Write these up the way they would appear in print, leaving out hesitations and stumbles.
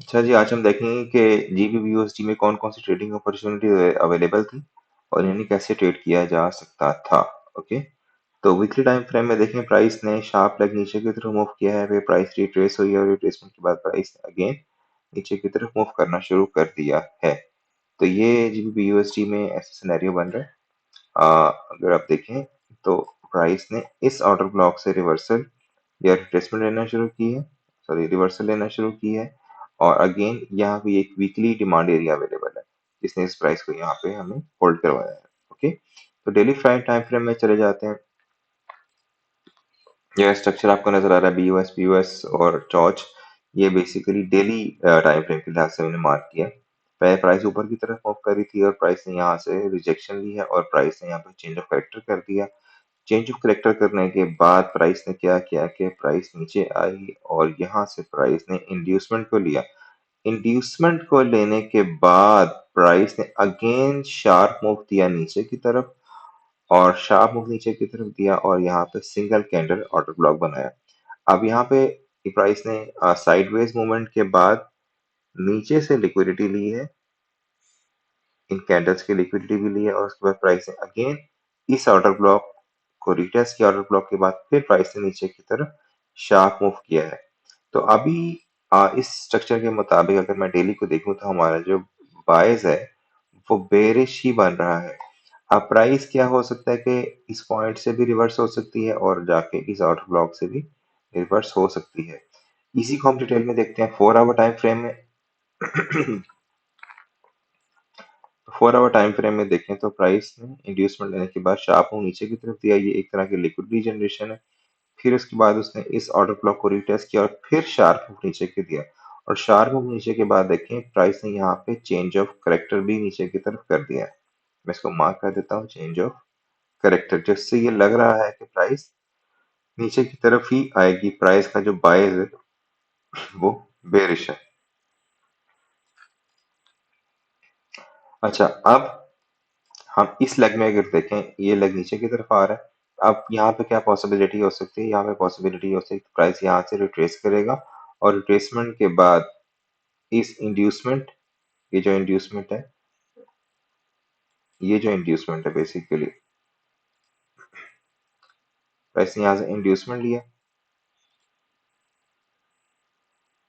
अच्छा जी, आज हम देखेंगे कि जीबीबीयूएसडी में कौन-कौन सी ट्रेडिंग अपॉर्चुनिटी अवेलेबल थी और इन्हें कैसे ट्रेड किया जा सकता था। ओके, तो वीकली टाइम फ्रेम में देखें, प्राइस ने शार्प लेग नीचे की तरफ मूव किया है, फिर प्राइस रिट्रेस हुई है और रिट्रेसमेंट के बाद प्राइस ने अगेन नीचे की तरफ मूव करना शुरू कर दिया है। तो ये जीबीबीयूएसडी में ऐसा सिनेरियो बन रहा है। अगर आप देखें तो प्राइस ने इस ऑर्डर ब्लॉक से रिवर्सल या रिट्रेसमेंट लेना शुरू की है, सॉरी रिवर्सल लेना शुरू की है, और अगेन यहाँ पे एक वीकली डिमांड एरिया अवेलेबल है जिसने इस प्राइस को यहाँ पे हमें होल्ड करवाया है। ओके, तो डेली प्राइम टाइम फ्रेम में चले जाते हैं। यह स्ट्रक्चर आपको नजर आ रहा है, बीयूएस पीयूएस और चॉच। ये बेसिकली डेली टाइम फ्रेम के लिहाज से मैंने मार्क किया। पहले प्राइस ऊपर की तरफ मूव करी थी और प्राइस ने यहाँ से रिजेक्शन ली है और प्राइस ने यहाँ पे चेंज ऑफ कैरेक्टर कर दिया। चेंज ऑफ करेक्टर करने के बाद प्राइस ने क्या किया कि प्राइस नीचे आई और यहाँ से प्राइस ने इंड्यूसमेंट को लिया। इंड्यूसमेंट को लेने के बाद प्राइस ने अगेन शार्प मूव दिया नीचे की तरफ, और शार्प मूव नीचे की तरफ दिया और यहाँ पे सिंगल कैंडल ऑर्डर ब्लॉक बनाया। अब यहाँ पे प्राइस ने साइडवेज मूवमेंट के बाद नीचे से लिक्विडिटी ली है, इन कैंडल्स की लिक्विडिटी भी ली है, और उसके बाद प्राइस ने अगेन इस ऑर्डर ब्लॉक को रिटेस्ट किया। ऑर्डर ब्लॉक के बाद फिर प्राइस ने नीचे की तरफ शार्प मूव किया है। तो अभी इस स्ट्रक्चर के मुताबिक अगर मैं डेली को देखूं तो हमारा जो बायस है वो बेरिश ही बन रहा है। अब प्राइस क्या हो सकता है कि इस पॉइंट से भी रिवर्स हो सकती है और जाके इस आउटर ब्लॉक से भी रिवर्स हो सकती है। इसी को हम डिटेल में देखते हैं 4 आवर टाइम फ्रेम में। 4 आवर टाइम फ्रेम में देखें तो प्राइस ने इंड्यूसमेंट लेने के बाद शार्प मूव नीचे की तरफ दिया। ये एक तरह की लिक्विडिटी जनरेशन है। फिर उसके बाद उसने इस ऑर्डर ब्लॉक को रिटेस्ट किया और फिर शार्प मूव नीचे की दिया, और शार्प मूव नीचे के बाद देखें प्राइस ने यहाँ पे चेंज ऑफ करेक्टर भी नीचे की तरफ कर दिया है। मैं इसको मार्क कर देता हूँ, चेंज ऑफ करेक्टर, जिससे ये लग रहा है कि प्राइस नीचे की तरफ ही आएगी। प्राइस का जो बायस है वो बेरिश है। अच्छा, अब हम इस लेग में अगर देखें, ये लेग नीचे की तरफ आ रहा है। अब यहाँ पे क्या पॉसिबिलिटी हो सकती है, यहाँ पे पॉसिबिलिटी हो सकती है प्राइस यहाँ से रिट्रेस करेगा और रिट्रेसमेंट के बाद इस इंड्यूसमेंट, ये जो इंड्यूसमेंट है, ये जो इंड्यूसमेंट है बेसिकली प्राइस ने यहाँ से इंड्यूसमेंट लिया।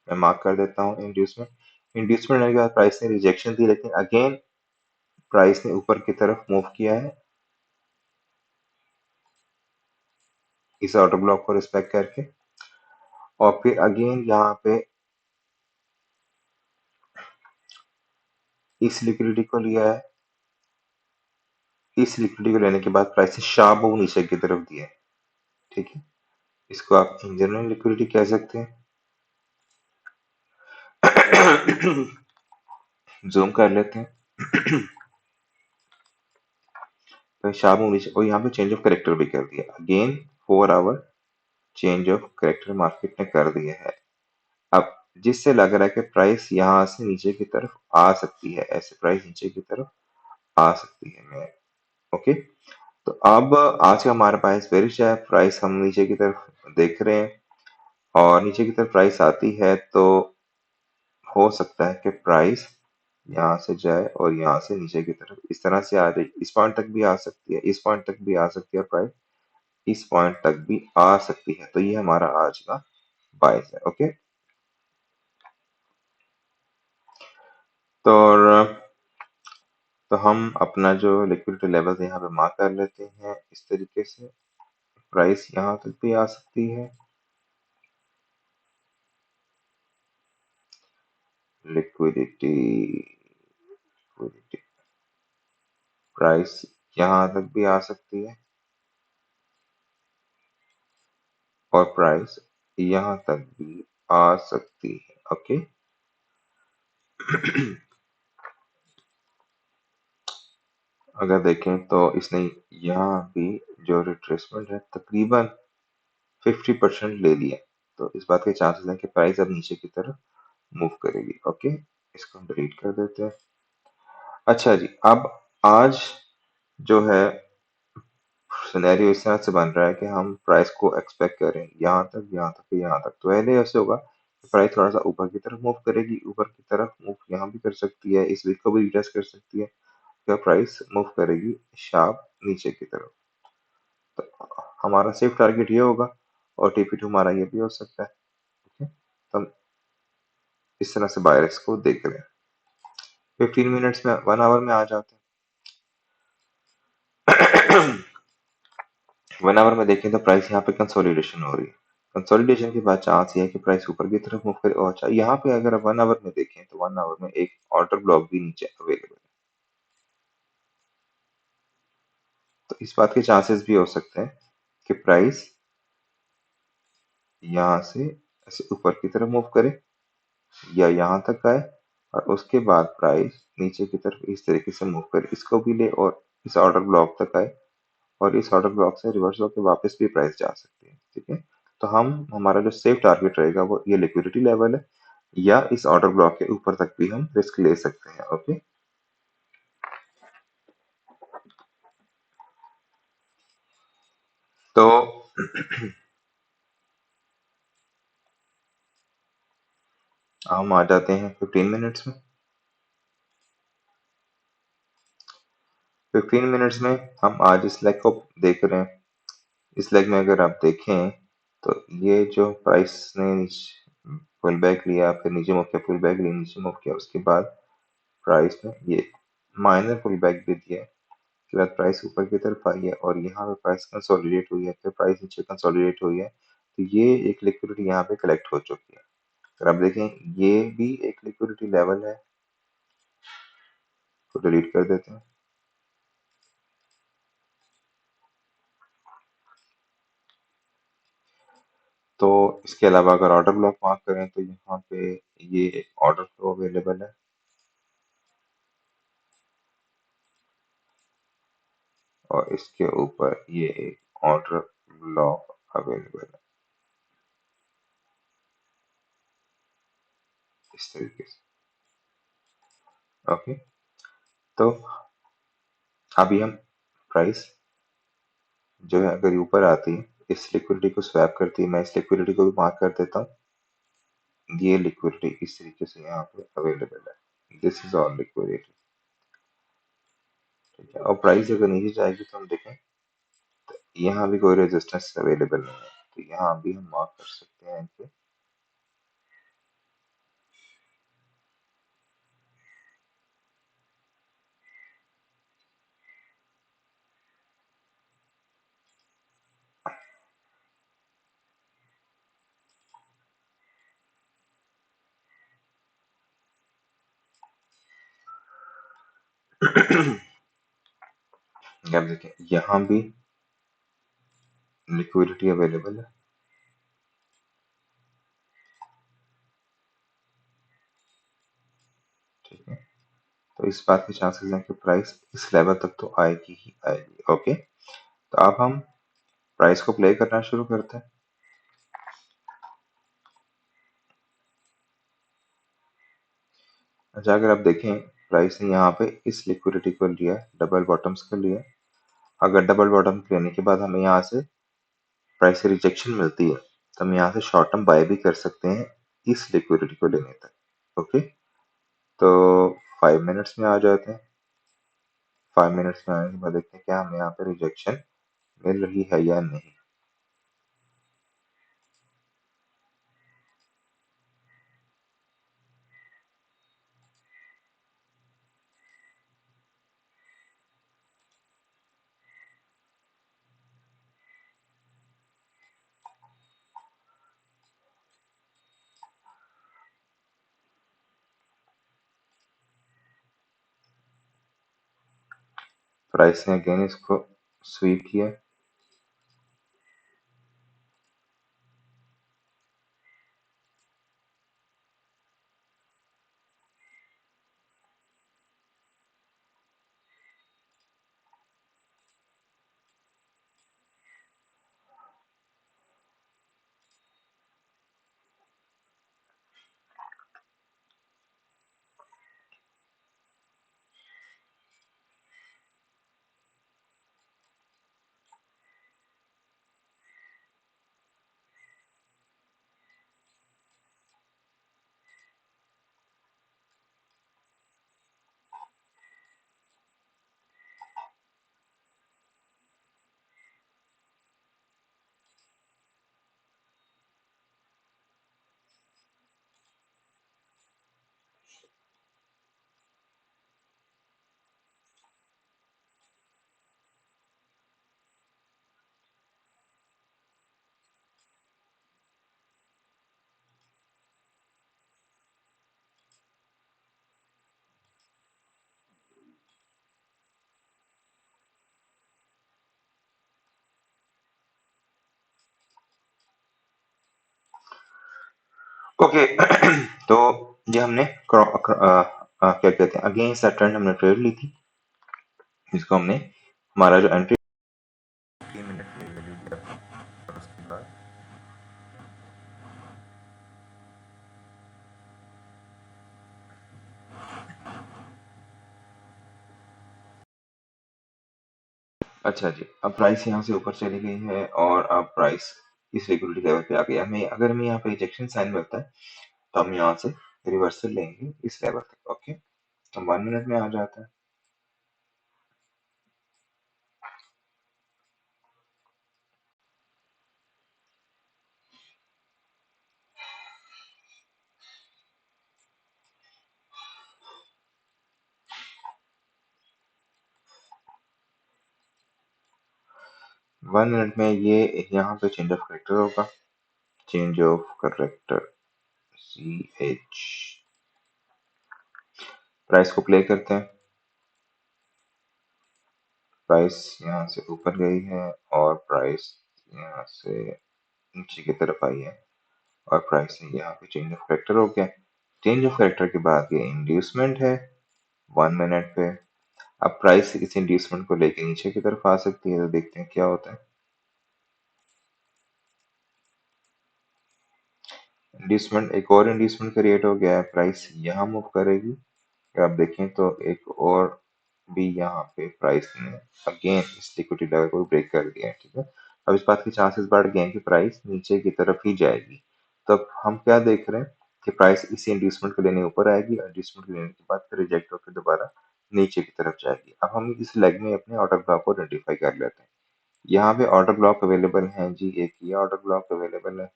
मैं मार्क कर देता हूँ इंड्यूसमेंट। इंड्यूसमेंट लेने के बाद प्राइस ने रिजेक्शन दी, लेकिन अगेन प्राइस ने ऊपर की तरफ मूव किया है इस ऑर्डर ब्लॉक को रिस्पेक्ट करके, और फिर अगेन यहाँ पे इस लिक्विडिटी को लिया है। इस लिक्विडिटी को लेने के बाद प्राइस ने शार्प मूव नीचे की तरफ दिया है। ठीक है, इसको आप इन जनरल लिक्विडिटी कह सकते हैं। जूम कर लेते हैं। तो शार्प मूव नीचे, और यहाँ पे चेंज ऑफ करेक्टर भी कर दिया। Again 4 hour change of character market ने कर दिया है। अब जिससे लग रहा है कि प्राइस यहाँ से नीचे की तरफ आ सकती है, ऐसे प्राइस नीचे की तरफ आ सकती है। मैं ओके, तो अब आज का हमारे पास बेरिश है, प्राइस हम नीचे की तरफ देख रहे हैं, और नीचे की तरफ प्राइस आती है तो हो सकता है कि प्राइस यहाँ से जाए और यहाँ से नीचे की तरफ इस तरह से आ जाए। इस पॉइंट तक भी आ सकती है, इस पॉइंट तक भी आ सकती है, प्राइस इस पॉइंट तक भी आ सकती है। तो ये हमारा आज का बायस है। ओके, तो हम अपना जो लिक्विडिटी लेवल यहाँ पे मार्क कर लेते हैं इस तरीके से। प्राइस यहाँ तक भी आ सकती है, लिक्विडिटी लिक्विडिटी प्राइस यहाँ तक भी आ सकती है, और प्राइस यहाँ तक भी आ सकती है। ओके, अगर देखें तो इसने यहाँ भी जो रिट्रेसमेंट है तकरीबन 50% ले लिया, तो इस बात के चांसेस हैं कि प्राइस अब नीचे की तरफ मूव करेगी। ओके, इसको हम डिलीट कर देते हैं। अच्छा जी, अब आज जो है सिनेरियो इस तरह से बन रहा है कि हम प्राइस को एक्सपेक्ट करें यहाँ तक, यहाँ तक, यहाँ तक। तो पहले ऐसे होगा प्राइस थोड़ा सा ऊपर की तरफ मूव करेगी, ऊपर की तरफ मूव यहाँ भी कर सकती है, इस वीक को भी रिटेस्ट कर सकती है, फिर प्राइस मूव करेगी शार्प नीचे की तरफ। तो हमारा सेफ टारगेट ये होगा और TP2 हमारा ये भी हो सकता है। ठीक है, तो हम इस तरह से बायर्स को देख रहे हैं। 15 मिनट्स में 1 आवर में आ जाते हैं। 1 आवर में देखें तो प्राइस यहाँ पे कंसोलिडेशन हो रही है। कंसोलिडेशन के बाद चांस ये है कि प्राइस ऊपर की तरफ मूव करे। और अच्छा, यहाँ पे अगर आप 1 आवर में देखें तो 1 आवर में एक ऑर्डर ब्लॉक भी नीचे अवेलेबल है। तो इस बात के चांसेस भी हो सकते हैं कि प्राइस यहाँ से ऐसे ऊपर की तरफ मूव करे या यहाँ तक आए और उसके बाद प्राइस नीचे की तरफ इस तरीके से मूव करे, इसको भी ले और इस ऑर्डर ब्लॉक तक आए और इस ऑर्डर ब्लॉक से रिवर्स होकर वापस भी प्राइस जा सकती है। ठीक है, तो हम हमारा जो सेफ टारगेट रहेगा वो ये लिक्विडिटी लेवल है या इस ऑर्डर ब्लॉक के ऊपर तक भी हम रिस्क ले सकते हैं। ओके, तो हम आ जाते हैं 15 मिनट्स में। 15 मिनट्स में हम आज इस लेग को देख रहे हैं। इस लेग में अगर आप देखें तो ये जो प्राइस ने पुल बैक लिया, फिर नीचे मुड़ के पुल बैक लिया, नीचे मुड़ के उसके बाद प्राइस ने ये माइनर पुल बैक भी दिया, उसके बाद प्राइस ऊपर की तरफ आई है और यहाँ पे प्राइस कंसोलिडेट हुई है, फिर प्राइस नीचे कंसोलिडेट हुई है। तो ये एक लिक्विडिटी यहाँ पे कलेक्ट हो चुकी है। अगर आप देखें ये भी एक लिक्विडिटी लेवल है, तो डिलीट कर देते हैं। तो इसके अलावा अगर ऑर्डर ब्लॉक मार्क करें तो यहाँ पे ये ऑर्डर फ्लो अवेलेबल है और इसके ऊपर ये एक ऑर्डर ब्लॉक अवेलेबल है इस तरीके से। ओके, तो अभी हम प्राइस जो है अगर ऊपर आती है इस लिक्विडिटी को स्वैप करती है, मैं इस लिक्विडिटी को भी मार्क कर देता हूँ। ये लिक्विडिटी इस तरीके से यहाँ पे अवेलेबल है, दिस इज ऑल लिक्विडिटी। ठीक है, और प्राइस अगर नीचे जाएगी तो हम देखें यहाँ भी कोई रेजिस्टेंस अवेलेबल नहीं है, तो यहाँ भी हम मार्क कर सकते हैं इनके। आप देखें यहाँ भी लिक्विडिटी अवेलेबल है। ठीक है, तो इस बात के चांसेस हैं कि प्राइस इस लेवल तक तो आएगी ही आएगी। ओके, तो अब हम प्राइस को प्ले करना शुरू करते हैं। अच्छा, अगर आप देखें प्राइस ने यहाँ पे इस लिक्विडिटी को लिया, डबल बॉटम्स को लिया। अगर डबल बॉटम लेने के बाद हमें यहाँ से प्राइस से रिजेक्शन मिलती है तो हम यहाँ से शॉर्ट टर्म बाय भी कर सकते हैं इस लिक्विडिटी को लेने तक। ओके, तो 5 मिनट्स में आ जाते हैं। 5 मिनट्स में आने के बाद देखते हैं क्या हमें यहाँ पे रिजेक्शन मिल रही है या नहीं। प्राइस ने अगेन इसको स्वीप किया। ओके। तो ये हमने क्या कहते हैं अगेंस्ट द ट्रेंड हमने ट्रेड ली थी, जिसको हमने हमारा जो एंट्री 3 मिनट की वैल्यू दिया था, और उसके बाद 'अच्छा जी, अब प्राइस यहाँ से ऊपर चली गई है और अब प्राइस इस लिक्विडिटी लेवल पे आ गई है। हमें यहाँ पे रिजेक्शन साइन मिलता है, तो हम यहाँ से रिवर्सल लेंगे इस लेवल तक। ओके, तो 1 मिनट में आ जाता है। 1 मिनट में ये यहाँ पे चेंज ऑफ करेक्टर होगा। Change of character, CH। Price को प्ले करते हैं। प्राइस यहाँ से ऊपर गई है और प्राइस यहाँ से नीचे की तरफ आई है, और प्राइस यहाँ पे चेंज ऑफ करेक्टर हो गया। चेंज ऑफ करेक्टर के बाद ये इंड्यूसमेंट है 1 मिनट पे। अब प्राइस इस इंड्यूसमेंट को लेके नीचे की तरफ आ सकती है, तो देखते हैं क्या होता है। इंड्यूसमेंट, एक और इंड्यूसमेंट क्रिएट हो गया है, प्राइस यहाँ मूव करेगी। अगर आप देखें तो एक और भी यहाँ पे प्राइस ने अगेन इस लिक्विडिटी लेवल को ब्रेक कर दिया है। ठीक है, अब इस बात के चांसेस बढ़ गए हैं कि प्राइस नीचे की तरफ ही जाएगी। तो अब हम क्या देख रहे हैं कि प्राइस इसी इंड्यूसमेंट को लेने ऊपर आएगी, और इंड्यूसमेंट को लेने के बाद फिर रिजेक्ट होकर दोबारा नीचे की तरफ जाएगी। अब हम इस लेग में अपने ऑर्डर ब्लॉक को आइडेंटिफाई कर लेते हैं। यहाँ पे ऑर्डर ब्लॉक अवेलेबल है जी, एक ये ऑर्डर ब्लॉक अवेलेबल है।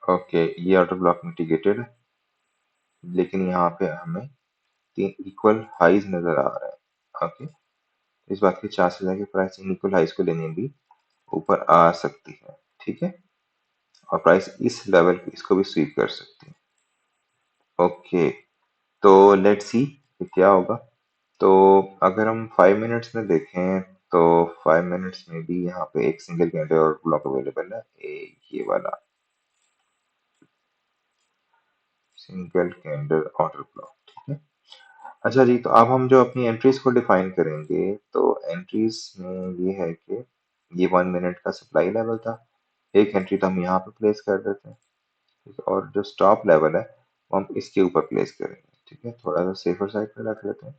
ओके, ये ऑर्डर ब्लॉक मिटिगेटेड है, लेकिन यहाँ पे हमें 3 इक्वल हाइज नजर आ रहा है। ओके, इस बात के चांसेस है कि प्राइस इन इक्वल हाइज को लेने भी ऊपर आ सकती है। ठीक है, और प्राइस इस लेवल पे इसको भी स्वीप कर सकती है। ओके, तो लेट्स सी कि क्या होगा। तो अगर हम 5 मिनट्स में देखें, तो 5 मिनट्स में भी यहाँ पे एक सिंगल कैंडल और ब्लॉक अवेलेबल है, ये वाला सिंगल कैंडल ऑर्डर ब्लॉक। ठीक है, अच्छा जी, तो अब हम जो अपनी एंट्रीज को डिफाइन करेंगे, तो एंट्रीज में ये है कि ये 1 मिनट का सप्लाई लेवल था। एक एंट्री तो हम यहाँ पे प्लेस कर देते हैं, ठीक है, और जो स्टॉप लेवल है वो हम इसके ऊपर प्लेस करेंगे। ठीक है, थोड़ा सा सेफर साइड पे रख लेते हैं,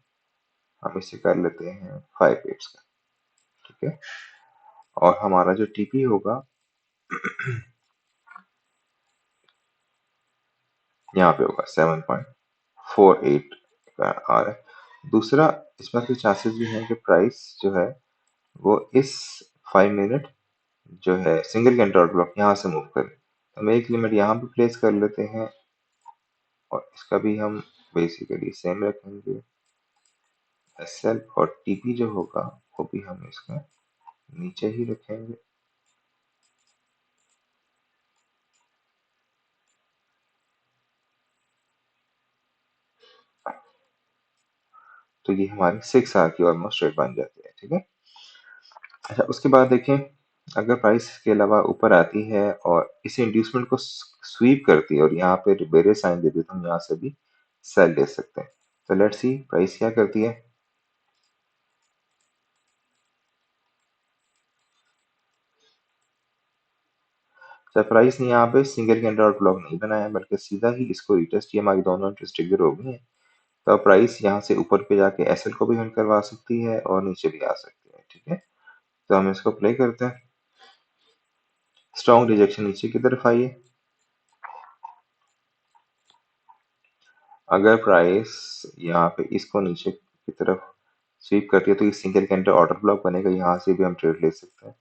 हम इसे कर लेते हैं 5 पिप्स का। ठीक है, और हमारा जो टीपी होगा यहाँ पे होगा 7.48 का आ रहा है। दूसरा, इस बात के चांसेस भी हैं कि प्राइस जो है वो इस 5 मिनट जो है सिंगल कैंडल ऑर्डर ब्लॉक यहाँ से मूव करें, तो हम एक लिमिट यहाँ पे प्लेस कर लेते हैं, और इसका भी हम बेसिकली सेम रखेंगे। एसएल और टीपी जो होगा वो भी हम इसका नीचे ही रखेंगे। तो ये हमारी 6 आवर की ऑलमोस्ट रेट बन जाती है। ठीक है, अच्छा, उसके बाद देखें, अगर प्राइस के अलावा ऊपर आती है और इस इंड्यूसमेंट को स्वीप करती है और यहाँ पे बेरियर साइन देती है, तो हम यहाँ से भी सेल ले सकते हैं। तो लेट्स सी प्राइस क्या करती है। सरप्राइज ने यहाँ पे सिंगल कैंडल और ब्लॉक नहीं बनाया, बल्कि सीधा ही इसको रिटेस्ट किया, हमारी दोनों इंटरेस्ट ट्रिगर हो गई है। तो अब प्राइस यहाँ से ऊपर पे जाके एसएल को भी हिट करवा सकती है और नीचे भी आ सकती है। ठीक है, तो हम इसको प्ले करते हैं। स्ट्रॉन्ग रिजेक्शन नीचे की तरफ आई है। अगर प्राइस यहाँ पे इसको नीचे की तरफ स्वीप करती है, तो ये सिंगल कैंडल ऑर्डर ब्लॉक बनेगा, यहाँ से भी हम ट्रेड ले सकते हैं।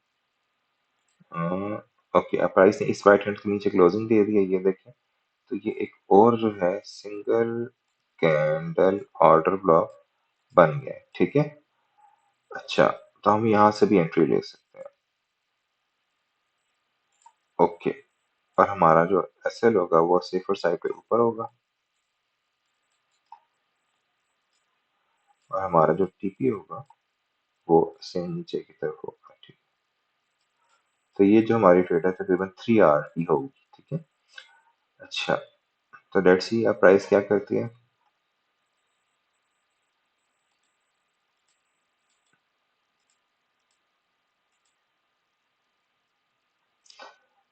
ओके, अब प्राइस ने इस वाइट हैंड के नीचे क्लोजिंग दे दी है, ये देखें। तो ये एक और जो है सिंगल कैंडल ऑर्डर ब्लॉक बन गया है। ठीक है, अच्छा, तो हम यहाँ से भी एंट्री ले सकते हैं। ओके, और हमारा जो एसएल होगा वो सेफर साइड पे ऊपर होगा, और हमारा जो टीपी होगा वो सेम नीचे की तरफ होगा। ठीक तो ये जो हमारी ट्रेड है तकरीबन 3 आवर की होगी, ठीक है। अच्छा, तो लेट्स सी अब प्राइस क्या करती है।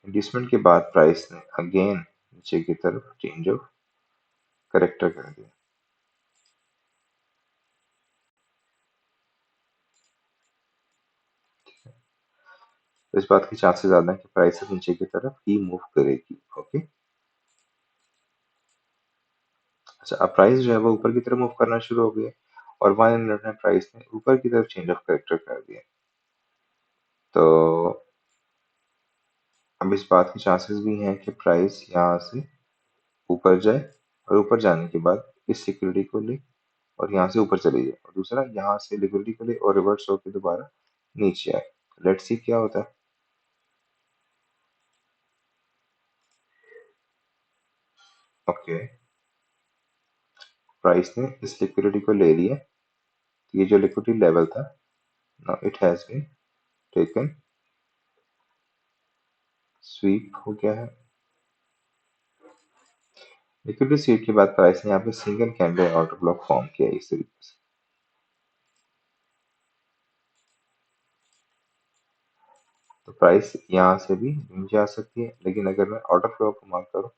इंड्यूसमेंट के बाद प्राइस ने अगेन नीचे की तरफ चेंज ऑफ करेक्टर कर दिया। तो इस बात के चांसेस ज्यादा है कि प्राइस नीचे की तरफ ही मूव करेगी। ओके, अच्छा अब प्राइस जो है वो ऊपर की तरफ मूव करना शुरू हो गया और 1 मिनट में प्राइस ने ऊपर की तरफ चेंज ऑफ करेक्टर कर दिया। तो अब इस बात के चांसेस भी हैं कि प्राइस यहाँ से ऊपर जाए और ऊपर जाने के बाद इस सिक्योरिटी को ले और यहाँ से ऊपर चली जाए, और दूसरा यहाँ से लिक्विडिटी को ले और रिवर्स होकर दोबारा नीचे आए। लेट्स सी क्या होता है। ओके, प्राइस ने इस लिक्विडिटी को ले लिया। ये जो लिक्विडिटी लेवल था, now it has been taken, sweep हो गया है। लिक्विडिटी स्वीप के बाद प्राइस ने यहाँ पे single candle order block form किया इस तरीके से। तो प्राइस यहाँ से भी नीचे आ सकती है, लेकिन अगर मैं ऑर्डर फ्लो को मार्क करूँ,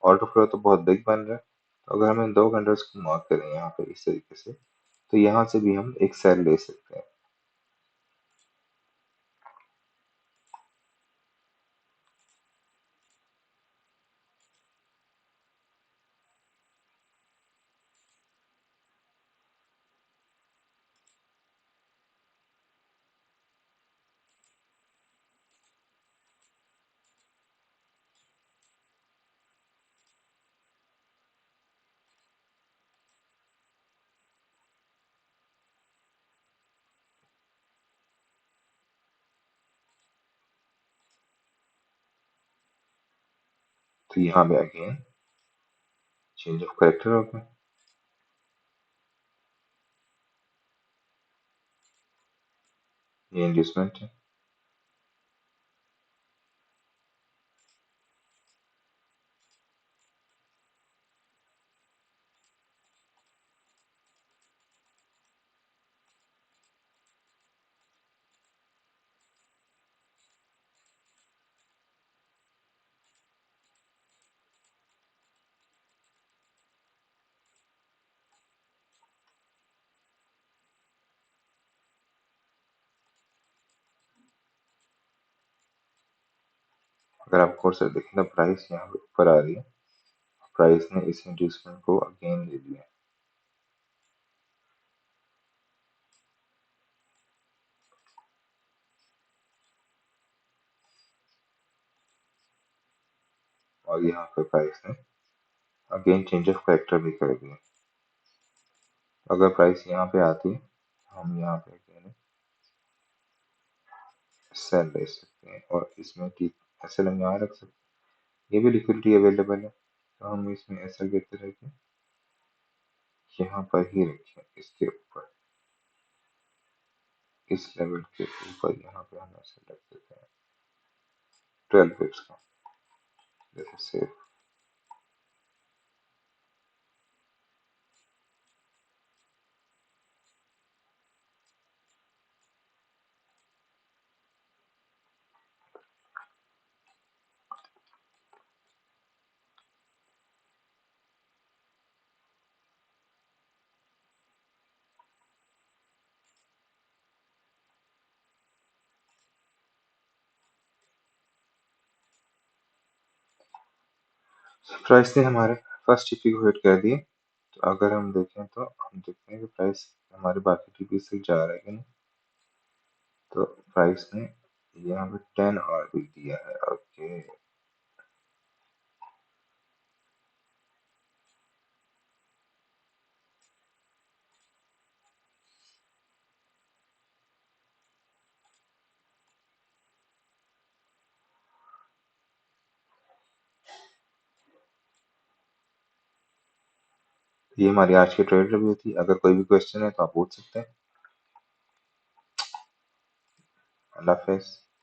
ऑर्डर फ्लो तो बहुत बिग बन रहा है। तो अगर हम इन 2 कैंडल्स को मार्क करें यहाँ पे इस तरीके से, तो यहाँ से भी हम एक सेल ले सकते हैं। तो यहाँ पे अगेन चेंज ऑफ करेक्टर हो गया। ये इंड्यूसमेंट है। अगर आप और से देखें तो प्राइस यहाँ पे ऊपर आ रही है, प्राइस ने इस इंड्यूसमेंट को अगेन ले लिया। और यहाँ पे प्राइस ने अगेन चेंज ऑफ करेक्टर भी कर दिया। अगर प्राइस यहाँ पे आती है, हम यहाँ पे अगेन सेल ले सकते हैं और इसमें ठीक एस एल हम यहाँ रख सकते हैं। ये भी लिक्विडिटी अवेलेबल है, तो हम इसमें एस एल कहते रह के यहाँ पर ही रखें, इसके ऊपर, इस लेवल के ऊपर यहाँ पे हम एस एल रख देते हैं 12 पिप्स का, जैसे सेव। प्राइस ने हमारे फर्स्ट टीपी को हिट कर दिए। तो अगर हम देखें तो हम देखते हैं कि प्राइस हमारे बाकी टीपी से जा रहा है कि नहीं। तो प्राइस ने यहाँ पे 10 आवर भी दिया है। ओके, ये हमारी आज की ट्रेड रिव्यू थी। अगर कोई भी क्वेश्चन है तो आप पूछ सकते हैं। अल्लाह हाफिज़।